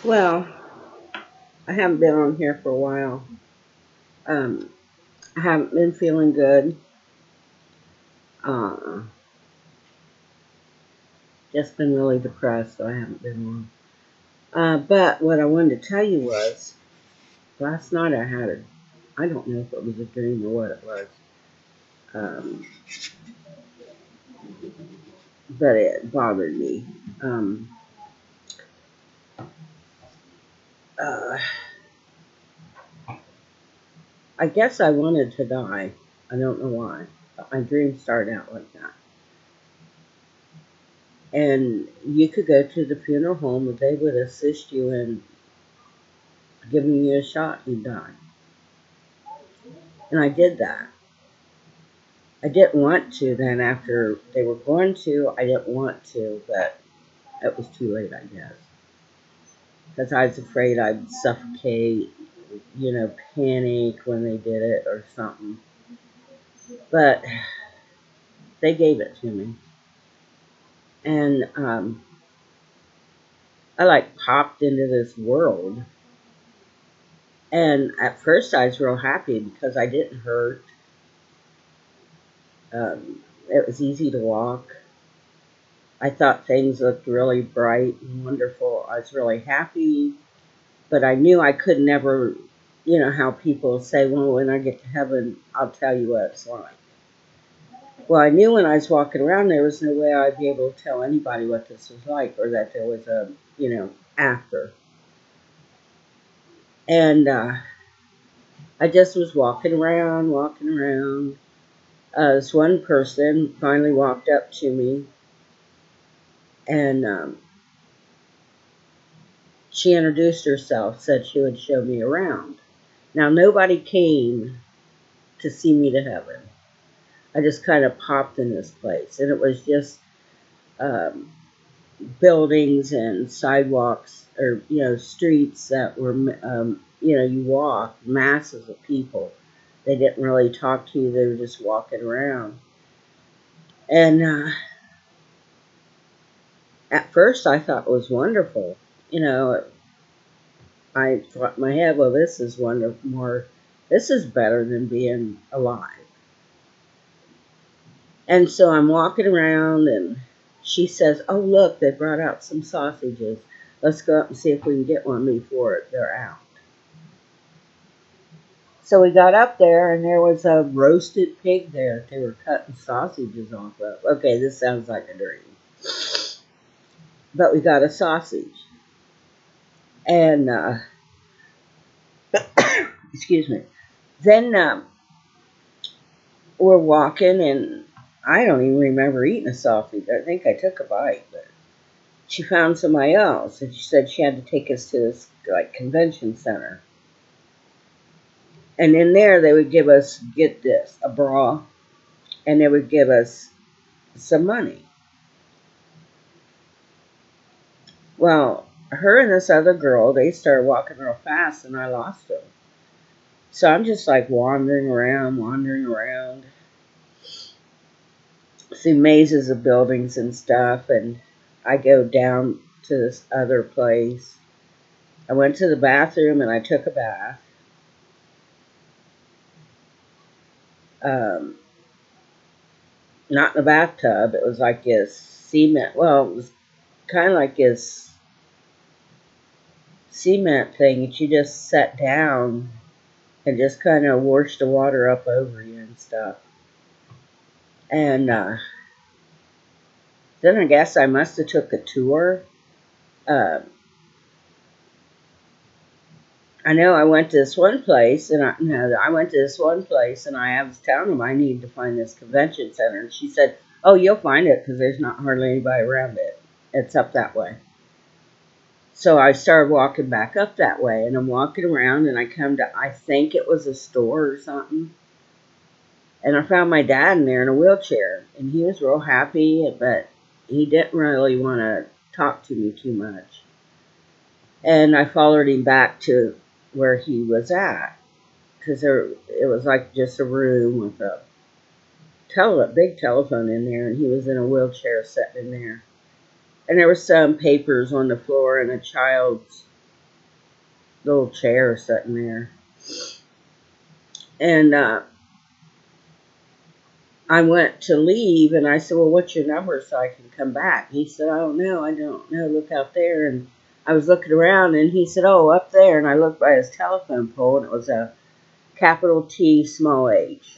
Well, I haven't been on here for a while. Um, I haven't been feeling good. Uh, just been really depressed, so I haven't been on. But what I wanted to tell you was, last night I don't know if it was a dream or what it was, um, but it bothered me. Um, uh, I guess I wanted to die. I don't know why, but my dreams started out like that. And you could go to the funeral home and they would assist you in giving you a shot, you'd die. And I did that. I didn't want to then after they were going to, I didn't want to, but it was too late, I guess. Because I was afraid I'd suffocate, panic when they did it or something. But they gave it to me. And I like popped into this world. And at first I was real happy because I didn't hurt. It was easy to walk. I thought things looked really bright and wonderful. I was really happy, but I knew I could never, how people say, well, when I get to heaven, I'll tell you what it's like. Well, I knew when I was walking around, there was no way I'd be able to tell anybody what this was like or that there was a, after. And I just was walking around, walking around. This one person finally walked up to me and she introduced herself, said she would show me around. Now, nobody came to see me to heaven. I just kind of popped in this place, and it was just um, buildings and sidewalks, or streets that were, you walk, masses of people. They didn't really talk to you; they were just walking around. And at first, I thought it was wonderful. You know, I thought in my head, well, this is wonderful. More, this is better than being alive. And so I'm walking around, and she says, oh, look, they brought out some sausages. Let's go up and see if we can get one before they're out. So we got up there, and there was a roasted pig there that they were cutting sausages off of. Okay, this sounds like a dream. But we got a sausage. And, excuse me. Then we're walking, and I don't even remember eating a sausage. I think I took a bite, but she found somebody else, and she said she had to take us to this like convention center. And in there, they would give us, get this, a bra, and they would give us some money. Well, her and this other girl, they started walking real fast, and I lost them. So I'm just like wandering around, see mazes of buildings and stuff, and I go down to this other place. I went to the bathroom and I took a bath. Um, Not in a bathtub. It was like this cement. Well, it was kind of like this cement thing that you just set down and just kind of wash the water up over you and stuff. And then I guess I must have took a tour. Uh, I know I went to this one place, and I went to this one place, and I was telling them I need to find this convention center. And she said, "Oh, you'll find it because there's not hardly anybody around it. It's up that way." So I started walking back up that way, and I'm walking around, and I come to, I think it was a store or something, and I found my dad in there in a wheelchair, and he was real happy, but he didn't really want to talk to me too much. And I followed him back to where he was at, because it was like just a room with a big telephone in there, and he was in a wheelchair sitting in there. And there were some papers on the floor and a child's little chair sitting there. And I went to leave, and I said, well, what's your number so I can come back? He said, oh, no, I don't know. Look out there. And I was looking around, and he said, oh, up there. And I looked by his telephone pole, and it was a capital T, small h.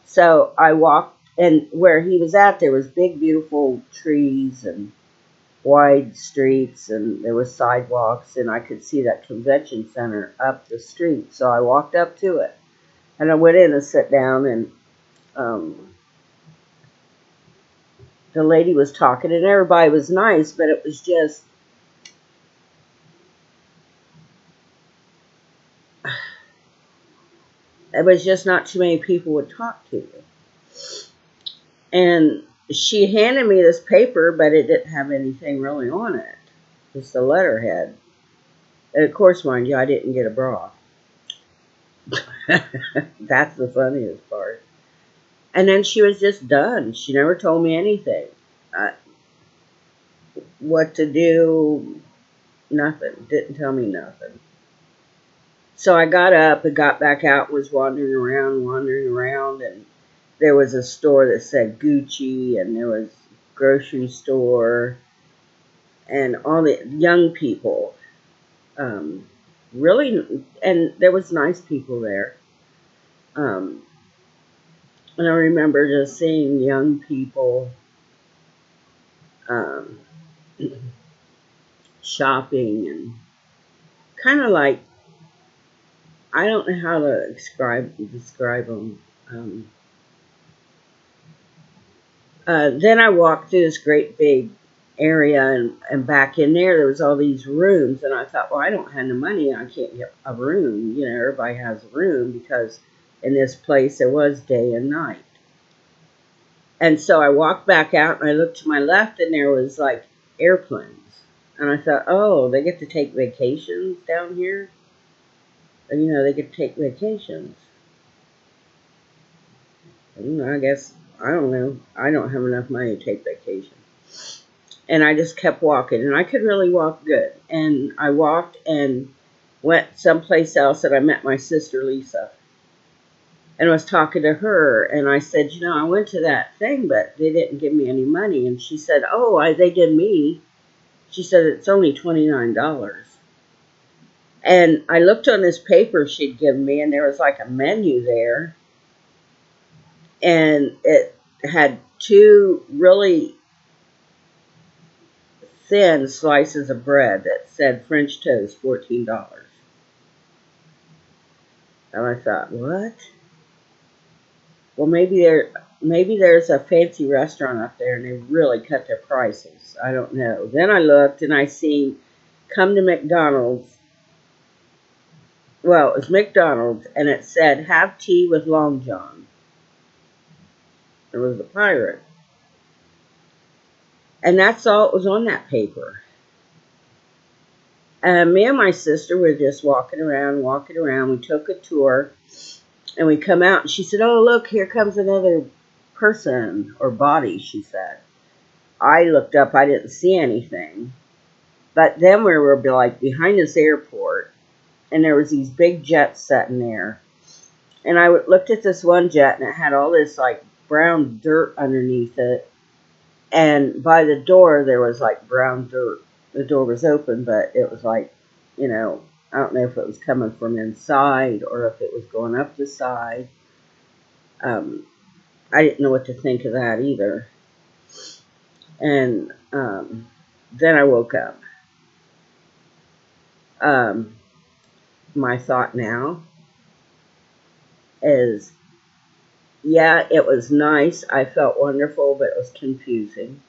So I walked, and where he was at, there was big, beautiful trees and wide streets, and there was sidewalks, and I could see that convention center up the street. So I walked up to it, and I went in and sat down, and the lady was talking, and everybody was nice, but it was just, not too many people would talk to you. And she handed me this paper, but it didn't have anything really on it, just a letterhead. And of course, mind you, I didn't get a bra. That's the funniest part. And then she was just done. She never told me anything. What to do, nothing. Didn't tell me nothing. So I got up and got back out, was wandering around, and there was a store that said Gucci, and there was a grocery store, and all the young people, really, and there was nice people there. And I remember just seeing young people um, shopping, and kind of like, I don't know how to describe them. Then I walked through this great big area, and back in there was all these rooms, and I thought, well, I don't have the money, I can't get a room. You know, everybody has a room, because in this place there was day and night. And so I walked back out, and I looked to my left, and there was like airplanes. And I thought, oh, they get to take vacations down here? And, you know, they get to take vacations. And I guess, I don't know. I don't have enough money to take vacation. And I just kept walking, and I could really walk good. And I walked and went someplace else, and I met my sister Lisa, and was talking to her. And I said, you know, I went to that thing, but they didn't give me any money. And she said, oh, they did me. She said, it's only $29. And I looked on this paper she'd given me, and there was like a menu there, and it had two really thin slices of bread that said French toast, $14. And I thought, what? Well, maybe there's a fancy restaurant up there, and they really cut their prices. I don't know. Then I looked, and I seen, come to McDonald's. Well, it was McDonald's, and it said, have tea with Long John. It was a pirate. And that's all it was on that paper. Me and my sister were just walking around. We took a tour, and we come out, and she said, oh, look, here comes another person, or body, she said. I looked up, I didn't see anything. But then we were like behind this airport, and there was these big jets sitting there. And I looked at this one jet, and it had all this like brown dirt underneath it. And by the door, there was like brown dirt. The door was open, but it was like, you know, I don't know if it was coming from inside or if it was going up the side. I didn't know what to think of that either. And then I woke up. My thought now is, yeah, it was nice. I felt wonderful, but it was confusing.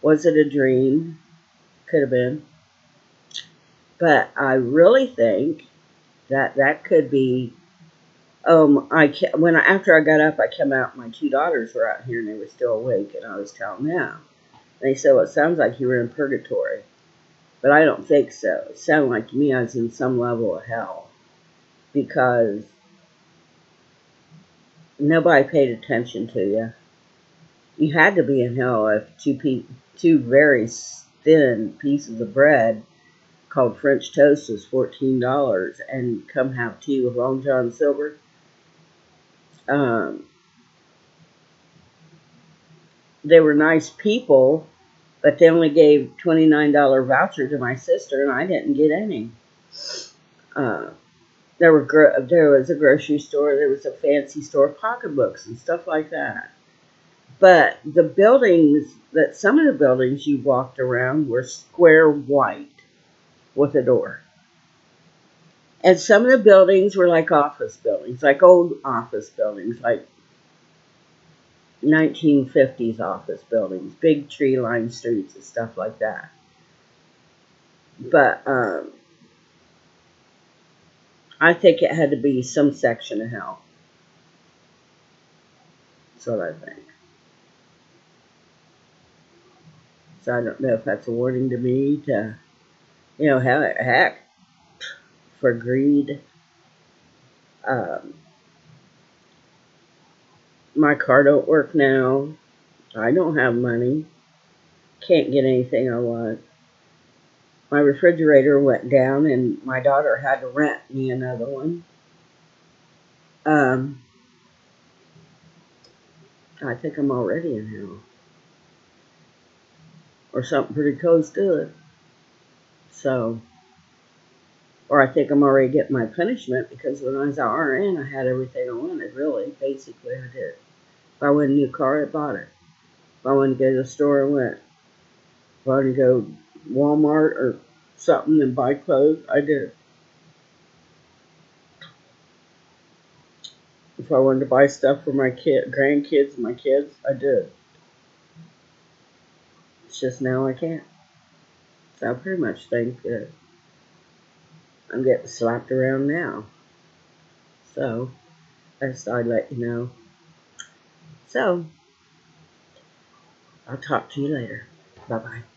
Was it a dream? Could have been. But I really think that could be. After I got up, I came out. My two daughters were out here, and they were still awake, and I was telling them. They said, "Well, it sounds like you were in purgatory," but I don't think so. It sounded like to me I was in some level of hell, because nobody paid attention to you. You had to be in hell if two very thin pieces of bread called French toast was $14, and come have tea with Long John Silver. Um, they were nice people, but they only gave $29 voucher to my sister, and I didn't get any. Uh, there was a grocery store, there was a fancy store, pocketbooks and stuff like that. But the buildings, that some of the buildings you walked around were square white with a door. And some of the buildings were like office buildings, like old office buildings, like 1950s office buildings, big tree-lined streets and stuff like that. But I think it had to be some section of hell. That's what I think. So I don't know if that's a warning to me to, heck, for greed. Um, my car don't work now. I don't have money. Can't get anything I want. My refrigerator went down, and my daughter had to rent me another one. Um, I think I'm already in hell, or something pretty close to it. So, or I think I'm already getting my punishment because when I was at RN, I had everything I wanted. Really, basically, I did. If I wanted a new car, I bought it. If I wanted to go to the store, I went. If I wanted to go to Walmart or something and buy clothes, I did. If I wanted to buy stuff for my grandkids, and my kids, I did. It's just now I can't. So I pretty much think that I'm getting slapped around now. So I just thought I'd let you know. So I'll talk to you later. Bye bye.